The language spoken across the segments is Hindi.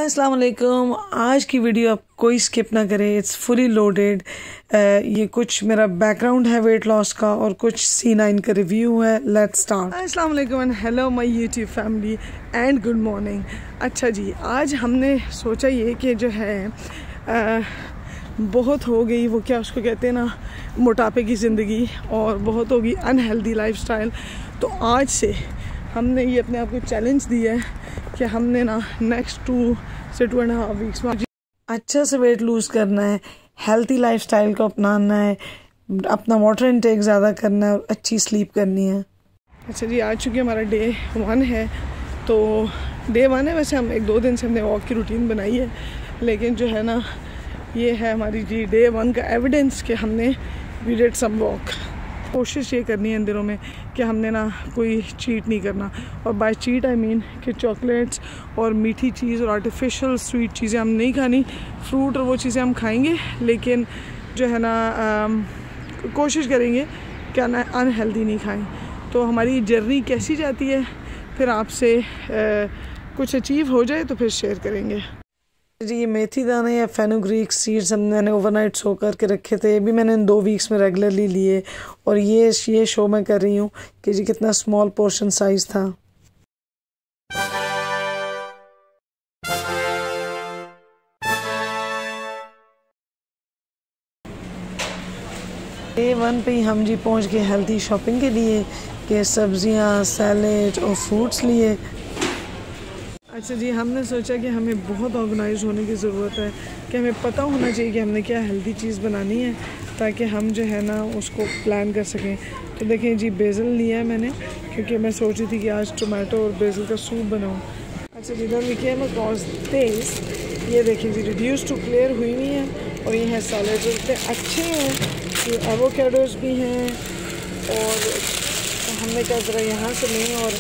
अस्सलाम वालेकुम। आज की वीडियो आप कोई स्किप ना करें, इट्स फुली लोडेड। ये कुछ मेरा बैकग्राउंड है वेट लॉस का और कुछ C9 का रिव्यू है। Let's start. अस्सलाम वालेकुम and hello my YouTube family and good morning. अच्छा जी, आज हमने सोचा ये कि जो है बहुत हो गई वो क्या उसको कहते हैं ना, मोटापे की ज़िंदगी, और बहुत होगी अनहेल्दी लाइफस्टाइल। तो आज से हमने ये अपने आप को चैलेंज दिया है कि हमने ना नेक्स्ट 2 से 2.5 वीक्स में अच्छा से वेट लूज़ करना है, हेल्थी लाइफस्टाइल को अपनाना है, अपना वाटर इनटेक ज़्यादा करना है और अच्छी स्लीप करनी है। अच्छा जी, आज चूँकि हमारा डे 1 है, तो डे 1 है। वैसे हम 1-2 दिन से हमने वॉक की रूटीन बनाई है, लेकिन जो है ना, ये है हमारी जी डे 1 का एविडेंस कि हमने वी डिड सम वॉक। कोशिश ये करनी है इन दिनों में कि हमने ना कोई चीट नहीं करना, और बाय चीट आई मीन कि चॉकलेट्स और मीठी चीज़ और आर्टिफिशियल स्वीट चीज़ें हम नहीं खानी। फ्रूट और वो चीज़ें हम खाएंगे, लेकिन जो है ना कोशिश करेंगे कि अनहेल्दी नहीं खाएं। तो हमारी जर्नी कैसी जाती है, फिर आपसे कुछ अचीव हो जाए तो फिर शेयर करेंगे। जी, ये मेथी दाने या फेनुग्रीक सीड्स मैंने ओवरनाइट सो करके रखे थे। ये भी मैंने इन 2 वीक्स में रेगुलरली लिए, और ये शो मैं कर रही हूँ कि जी कितना स्मॉल पोर्शन साइज़ था। डे 1 पे ही हम जी पहुँच गए हेल्थी शॉपिंग के लिए, कि सब्जियाँ, सैलेड और फ्रूट्स लिए। अच्छा जी, हमने सोचा कि हमें बहुत ऑर्गेनाइज होने की ज़रूरत है, कि हमें पता होना चाहिए कि हमने क्या हेल्दी चीज़ बनानी है, ताकि हम जो है ना उसको प्लान कर सकें। तो देखें जी, बेसल लिया है मैंने, क्योंकि मैं सोच रही थी कि आज टोमेटो और बेसल का सूप बनाऊँ। अच्छा जी, then we came across this. ये देखिए जी, रिड्यूस टू क्लियर हुई हुई है, और ये है सैलेड, इतने अच्छे हैं। ये एवोकाडोस भी हैं, और हमने क्या ज़रा यहाँ से लें और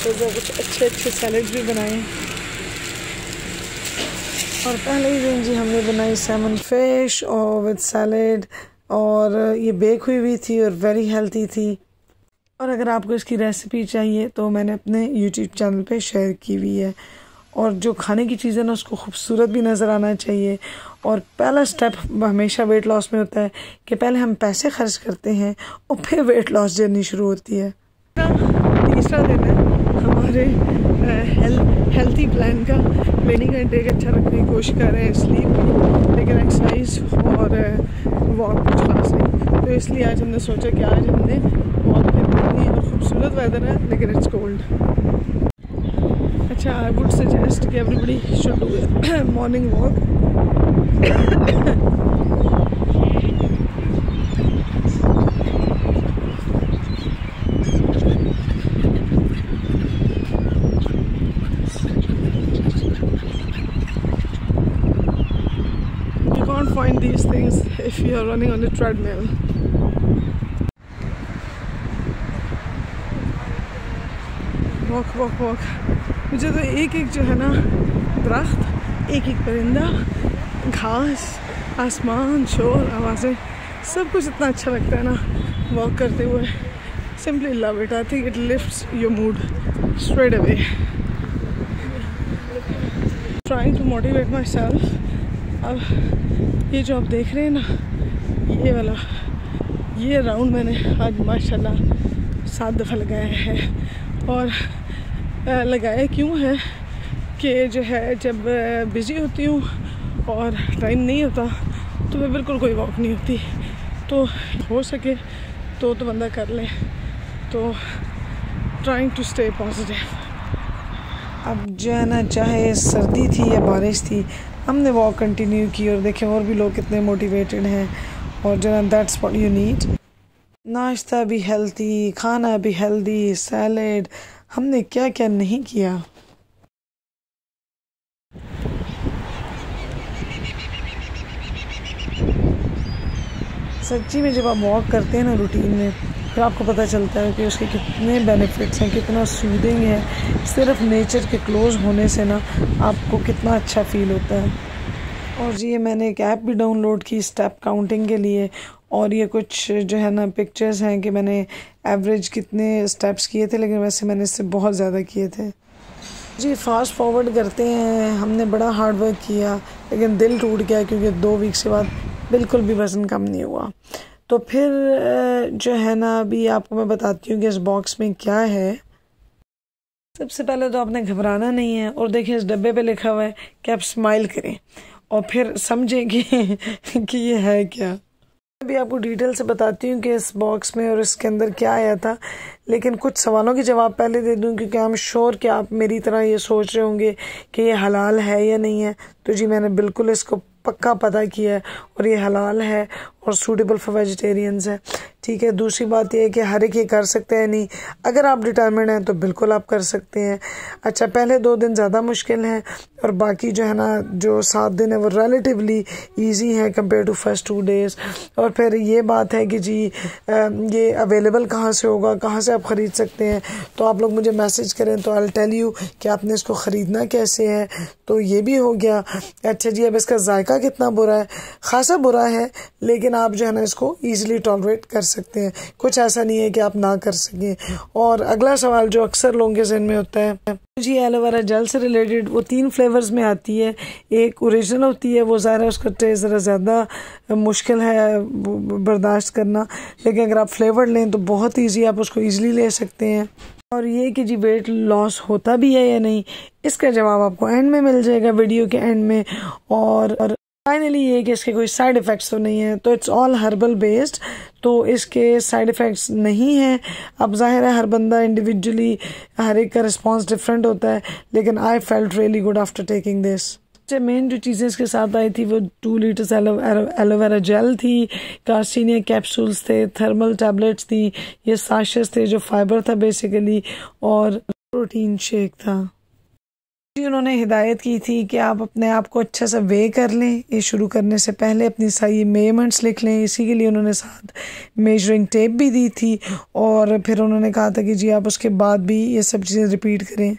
तो कुछ अच्छे सैलेड्स भी बनाए। और पहले ही दिन जी हमने बनाई सैमन फिश और विद सैलेड, और ये बेक हुई थी और वेरी हेल्थी थी। और अगर आपको इसकी रेसिपी चाहिए तो मैंने अपने यूट्यूब चैनल पे शेयर की हुई है। और जो खाने की चीज़ें ना, उसको खूबसूरत भी नज़र आना चाहिए। और पहला स्टेप हमेशा वेट लॉस में होता है कि पहले हम पैसे खर्च करते हैं और फिर वेट लॉस जर्नी शुरू होती है। तीसरा दिन है हमारे हेल्थी प्लान का। ट्रेनिंग का इंटेक अच्छा रखने की कोशिश कर रहे हैं, स्लीप भी, लेकिन एक्सरसाइज और वॉक कुछ खास नहीं। तो इसलिए आज हमने सोचा कि आज हमने वॉक करनी है, और खूबसूरत वेदर है, लेकिन इट्स कोल्ड। अच्छा, आई वुड सजेस्ट कि everybody should do morning walk. Find these things if you are running on a treadmill. Walk. मुझे तो एक जो है ना दरख्त, एक परिंदा, घास, आसमान, शोर, आवाज़ें, सब कुछ इतना अच्छा लगता है ना वॉक करते हुए। Simply love it. I think it lifts your mood straight away. Trying to motivate myself. अब ये जो आप देख रहे हैं ना, ये वाला ये राउंड मैंने आज माशाल्लाह 7 दफ़ा लगाया है। और लगाया क्यों है कि जो है, जब बिज़ी होती हूँ और टाइम नहीं होता तो मैं बिल्कुल कोई वॉक नहीं होती। तो हो सके तो बंदा कर ले। तो ट्राइंग टू स्टे पॉजिटिव। अब जो है ना, चाहे सर्दी थी या बारिश थी, हमने वॉक कंटिन्यू की। और देखें और भी लोग कितने मोटिवेटेड हैं, और जो है दैट्स व्हाट यू नीड। नाश्ता भी हेल्दी, खाना भी हेल्दी, सैलेड, हमने क्या क्या नहीं किया। सच्ची में जब आप वॉक करते हैं ना रूटीन में, फिर आपको पता चलता है कि उसके कितने बेनिफिट्स हैं, कितना सूदिंग है। सिर्फ नेचर के क्लोज होने से ना आपको कितना अच्छा फील होता है। और जी, ये मैंने एक ऐप भी डाउनलोड की स्टेप काउंटिंग के लिए, और ये कुछ जो है ना पिक्चर्स हैं कि मैंने एवरेज कितने स्टेप्स किए थे, लेकिन वैसे मैंने इससे बहुत ज़्यादा किए थे। जी फास्ट फॉरवर्ड करते हैं, हमने बड़ा हार्ड वर्क किया लेकिन दिल टूट गया क्योंकि 2 वीक्स के बाद बिल्कुल भी वज़न कम नहीं हुआ। तो फिर जो है ना, अभी आपको मैं बताती हूँ कि इस बॉक्स में क्या है। सबसे पहले तो आपने घबराना नहीं है, और देखिए इस डब्बे पे लिखा हुआ है कि आप स्माइल करें और फिर समझें कि ये है क्या। अभी आपको डिटेल से बताती हूँ कि इस बॉक्स में और इसके अंदर क्या आया था, लेकिन कुछ सवालों के जवाब पहले दे दूँ क्योंकि आई एम श्योर कि आप मेरी तरह ये सोच रहे होंगे कि ये हलाल है या नहीं है। तो जी मैंने बिल्कुल इसको पक्का पता किया है और ये हलाल है और सूटेबल फॉर वेजिटेरियंस है। ठीक है, दूसरी बात यह है कि हर एक ये कर सकते हैं नहीं, अगर आप डिटर्मिनेड हैं तो बिल्कुल आप कर सकते हैं। अच्छा, पहले 2 दिन ज़्यादा मुश्किल हैं और बाकी जो है ना जो 7 दिन है वो रिलेटिवली इजी है कंपेयर टू फर्स्ट 2 डेज़। और फिर ये बात है कि जी ये अवेलेबल कहाँ से होगा, कहाँ से आप ख़रीद सकते हैं, तो आप लोग मुझे मैसेज करें तो आई टेल यू कि आपने इसको ख़रीदना कैसे है। तो ये भी हो गया। अच्छा जी, अब इसका जायका कितना बुरा है, ख़ासा बुरा है, लेकिन आप जो है ना इसको ईज़िली टॉलरेट कर सकते हैं, कुछ ऐसा नहीं है कि आप ना कर सकें। और अगला सवाल जो अक्सर लोगों के ज़हन में होता है जी, एलोवेरा जेल से रिलेटेड, वो 3 फ्लेवर्स में आती है। एक ओरिजिनल होती है, वो ज़रा उसका टेस्ट ज़रा ज़्यादा मुश्किल है बर्दाश्त करना, लेकिन अगर आप फ्लेवर लें तो बहुत ईजी, आप उसको ईजिली ले सकते हैं। और ये कि जी वेट लॉस होता भी है या नहीं, इसका जवाब आपको एंड में मिल जाएगा, वीडियो के एंड में। और फाइनली ये कि इसके कोई साइड इफ़ेक्ट्स तो नहीं है, तो इट्स ऑल हर्बल बेस्ड, तो इसके साइड इफ़ेक्ट्स नहीं हैं। अब जाहिर है हर बंदा इंडिविजुअली, हर एक का रिस्पॉन्स डिफरेंट होता है, लेकिन I felt really good after taking this. Main जो चीज़ें इसके साथ आई थी वो 2 लीटर्स एलोवेरा जेल थी, कार्सिनिया कैप्सूल्स थे, थर्मल टैबलेट्स थी, ये साशेस थे जो फाइबर था बेसिकली, और प्रोटीन शेक था। उन्होंने हिदायत की थी कि आप अपने आप को अच्छा सा वे कर लें, ये शुरू करने से पहले अपनी सारी मेजरमेंट्स लिख लें, इसी के लिए उन्होंने साथ मेजरिंग टेप भी दी थी। और फिर उन्होंने कहा था कि जी आप उसके बाद भी ये सब चीज़ें रिपीट करें।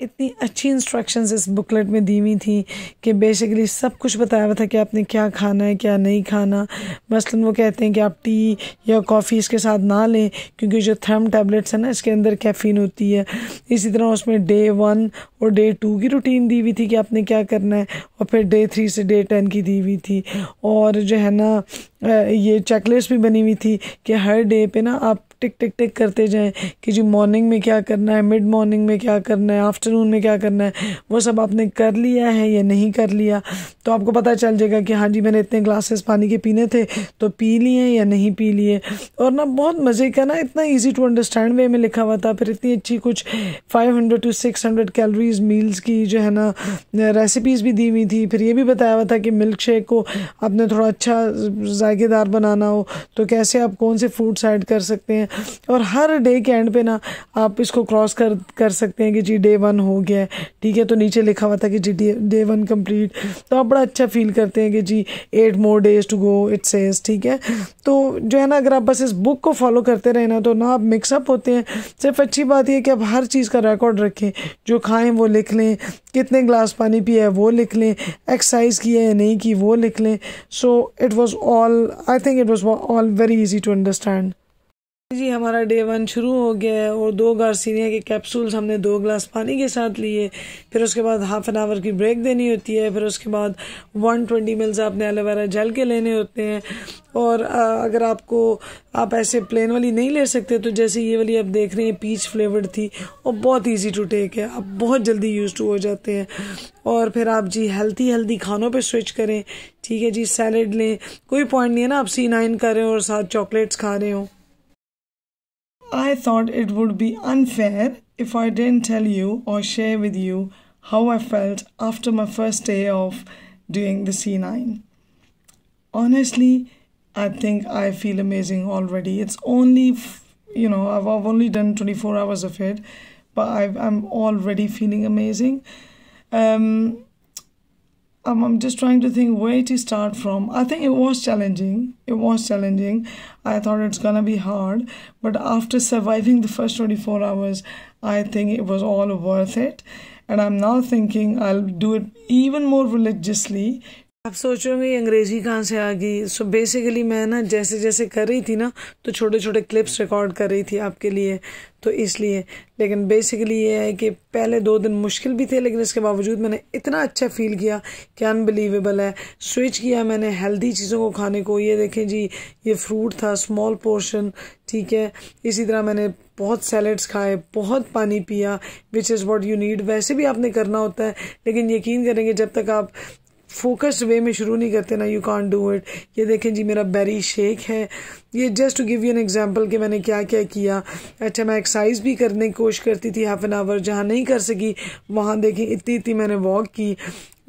इतनी अच्छी इंस्ट्रक्शंस इस बुकलेट में दी हुई थी कि बेसिकली सब कुछ बताया हुआ था कि आपने क्या खाना है क्या नहीं खाना। मसलन वो कहते हैं कि आप टी या कॉफ़ी इसके साथ ना लें क्योंकि जो थर्म टैबलेट्स है ना इसके अंदर कैफ़ीन होती है। इसी तरह उसमें डे 1 और डे 2 की रूटीन दी हुई थी कि आपने क्या करना है, और फिर डे 3 से डे 10 की दी हुई थी। और जो है ना ये चेकलिस्ट भी बनी हुई थी कि हर डे पे ना आप टिक टिक टिक करते जाएं कि जी मॉर्निंग में क्या करना है, मिड मॉर्निंग में क्या करना है, आफ्टरनून में क्या करना है, वो सब आपने कर लिया है या नहीं कर लिया, तो आपको पता चल जाएगा कि हाँ जी मैंने इतने ग्लासेस पानी के पीने थे तो पी लिए या नहीं पी लिए। और ना बहुत मज़े का ना, इतना ईजी टू अंडरस्टैंड वे में लिखा हुआ था। फिर इतनी अच्छी कुछ 500 to 600 कैलोरीज मील्स की जो है ना रेसिपीज़ भी दी हुई थी। फिर ये भी बताया हुआ था कि मिल्क शेक को आपने थोड़ा अच्छा जायकेदार बनाना हो तो कैसे आप कौन से फ्रूट्स ऐड कर सकते हैं। और हर डे के एंड पे ना आप इसको क्रॉस कर सकते हैं कि जी डे 1 हो गया है, ठीक है, तो नीचे लिखा हुआ था कि जी डे 1 कंप्लीट, तो आप बड़ा अच्छा फील करते हैं कि जी 8 more days to go it says, ठीक है। तो जो है ना अगर आप बस इस बुक को फॉलो करते रहे ना तो ना आप मिक्सअप होते हैं। सिर्फ अच्छी बात यह कि आप हर चीज़ का रिकॉर्ड रखें, जो खाएं वो लिख लें, कितने ग्लास पानी पिया है वो लिख लें, एक्सरसाइज की है या नहीं की वो लिख लें। So it was all, I think it was all very easy to understand. जी हमारा डे 1 शुरू हो गया है और 2 गार्सिनिया के कैप्सूल्स हमने 2 ग्लास पानी के साथ लिए। फिर उसके बाद हाफ एन आवर की ब्रेक देनी होती है। फिर उसके बाद 120 ml आपने एलोवेरा जेल के लेने होते हैं। और अगर आप ऐसे प्लेन वाली नहीं ले सकते तो जैसे ये वाली आप देख रहे हैं पीच फ्लेवर्ड थी और बहुत इजी टू टेक है, आप बहुत जल्दी यूज टू हो जाते हैं। और फिर आप जी हेल्दी खानों पे स्विच करें, ठीक है जी, सैलेड लें, कोई पॉइंट नहीं है ना आप C9 कर रहे हो और साथ चॉकलेट्स खा रहे हो। I thought it would be unfair if I didn't tell you or share with you how I felt after my first day of doing the C9. Honestly, I think I feel amazing already. It's only, I've only done 24 hours of it, but I'm already feeling amazing. I'm just trying to think where to start from. I think it was challenging. I thought it's gonna be hard, but after surviving the first 24 hours, I think it was all worth it. And I'm now thinking I'll do it even more religiously आप सोच रहे होंगे अंग्रेजी कहाँ से आ गई। सो बेसिकली मैं ना जैसे जैसे कर रही थी ना तो छोटे छोटे क्लिप्स रिकॉर्ड कर रही थी आपके लिए, तो इसलिए। लेकिन बेसिकली ये है कि पहले 2 दिन मुश्किल भी थे, लेकिन इसके बावजूद मैंने इतना अच्छा फील किया कि अनबिलीवेबल है। स्विच किया मैंने हेल्दी चीज़ों को खाने को। ये देखें जी, ये फ्रूट था स्मॉल पोर्शन, ठीक है। इसी तरह मैंने बहुत सैलड्स खाए, बहुत पानी पिया, which is what you need. वैसे भी आपने करना होता है, लेकिन यकीन करेंगे जब तक आप फोकस्ड वे में शुरू नहीं करते ना, यू कांट डू इट। ये देखें जी, मेरा बेरी शेक है। ये just to give you an example कि मैंने क्या क्या किया। अच्छा, मैं एक्सरसाइज भी करने की कोशिश करती थी हाफ एन आवर, जहाँ नहीं कर सकी वहाँ देखें इतनी मैंने वॉक की।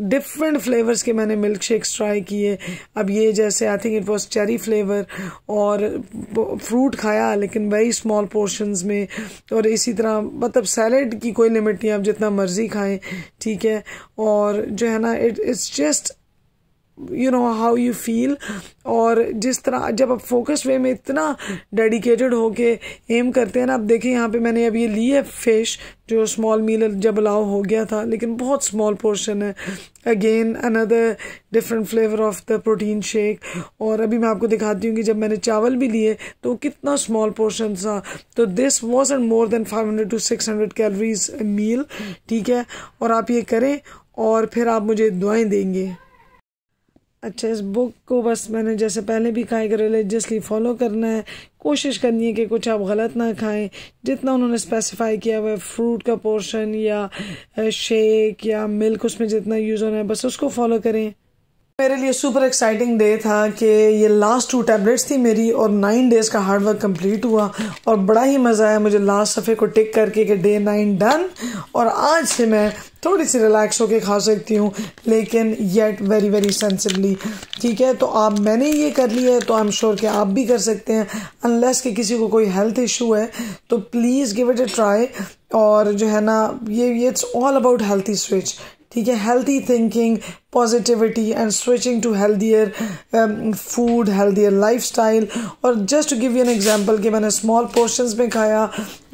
डिफरेंट फ्लेवर्स के मैंने मिल्क शेक्स ट्राई किए। अब ये जैसे आई think it was cherry flavour, और फ्रूट खाया लेकिन वेरी स्मॉल पोर्शंस में। और इसी तरह मतलब सैलड की कोई लिमिट नहीं, आप जितना मर्जी खाएं, ठीक है। और जो है ना, it's just you know how you feel. और जिस तरह जब आप फोकस वे में इतना डेडिकेटेड होके एम करते हैं ना, आप देखें यहाँ पे मैंने अब ये ली है फिश, जो स्मॉल मील जब अलाउ हो गया था, लेकिन बहुत स्मॉल पोर्शन है। Again another different flavour of the protein shake. और अभी मैं आपको दिखाती हूँ कि जब मैंने चावल भी लिए तो कितना स्मॉल पोर्शन था। तो this wasn't more than 500 to 600 calories meal, ठीक है। और आप ये करें और फिर आप मुझे दुआएं देंगे। अच्छा, इस बुक को बस मैंने जैसे पहले भी कहा कि रिलीजियसली फॉलो करना है। कोशिश करनी है कि कुछ आप गलत ना खाएं। जितना उन्होंने स्पेसिफाई किया हुआ है, फ्रूट का पोर्शन या शेक या मिल्क, उसमें जितना यूज़ होना है बस उसको फॉलो करें। मेरे लिए सुपर एक्साइटिंग डे था कि ये लास्ट 2 टैबलेट्स थी मेरी और 9 डेज़ का हार्ड वर्क कंप्लीट हुआ। और बड़ा ही मज़ा आया मुझे लास्ट सफ़े को टिक करके कि डे 9 डन। और आज से मैं थोड़ी सी रिलैक्स होके खा सकती हूँ, लेकिन येट वेरी वेरी सेंसिबली, ठीक है। तो आप मैंने ये कर लिया है तो आई एम श्योर कि आप भी कर सकते हैं। अनलेस कि किसी को कोई हेल्थ इशू है तो please give it a try. और जो है ना, ये it's all about healthy switch, ठीक है। Healthy thinking, positivity and switching to healthier food, healthier lifestyle. और just to give you an example कि मैंने स्मॉल पोर्शंस में खाया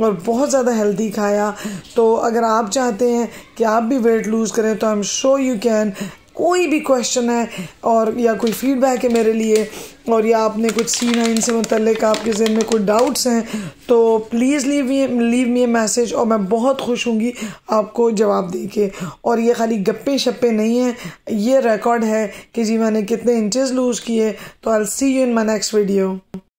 और बहुत ज़्यादा हेल्दी खाया। तो अगर आप चाहते हैं कि आप भी वेट लूज़ करें तो I am sure you can. कोई भी क्वेश्चन है और या कोई फीडबैक है मेरे लिए, और या आपने कुछ C9 से मुतल्लिक आपके ज़हन में कोई डाउट्स हैं, तो please leave me A message और मैं बहुत खुश होंगी आपको जवाब दे के। और ये खाली गप्पे शप्पे नहीं है, ये रिकॉर्ड है कि जी मैंने कितने इंचेस लूज़ किए। तो I will see you in my next video.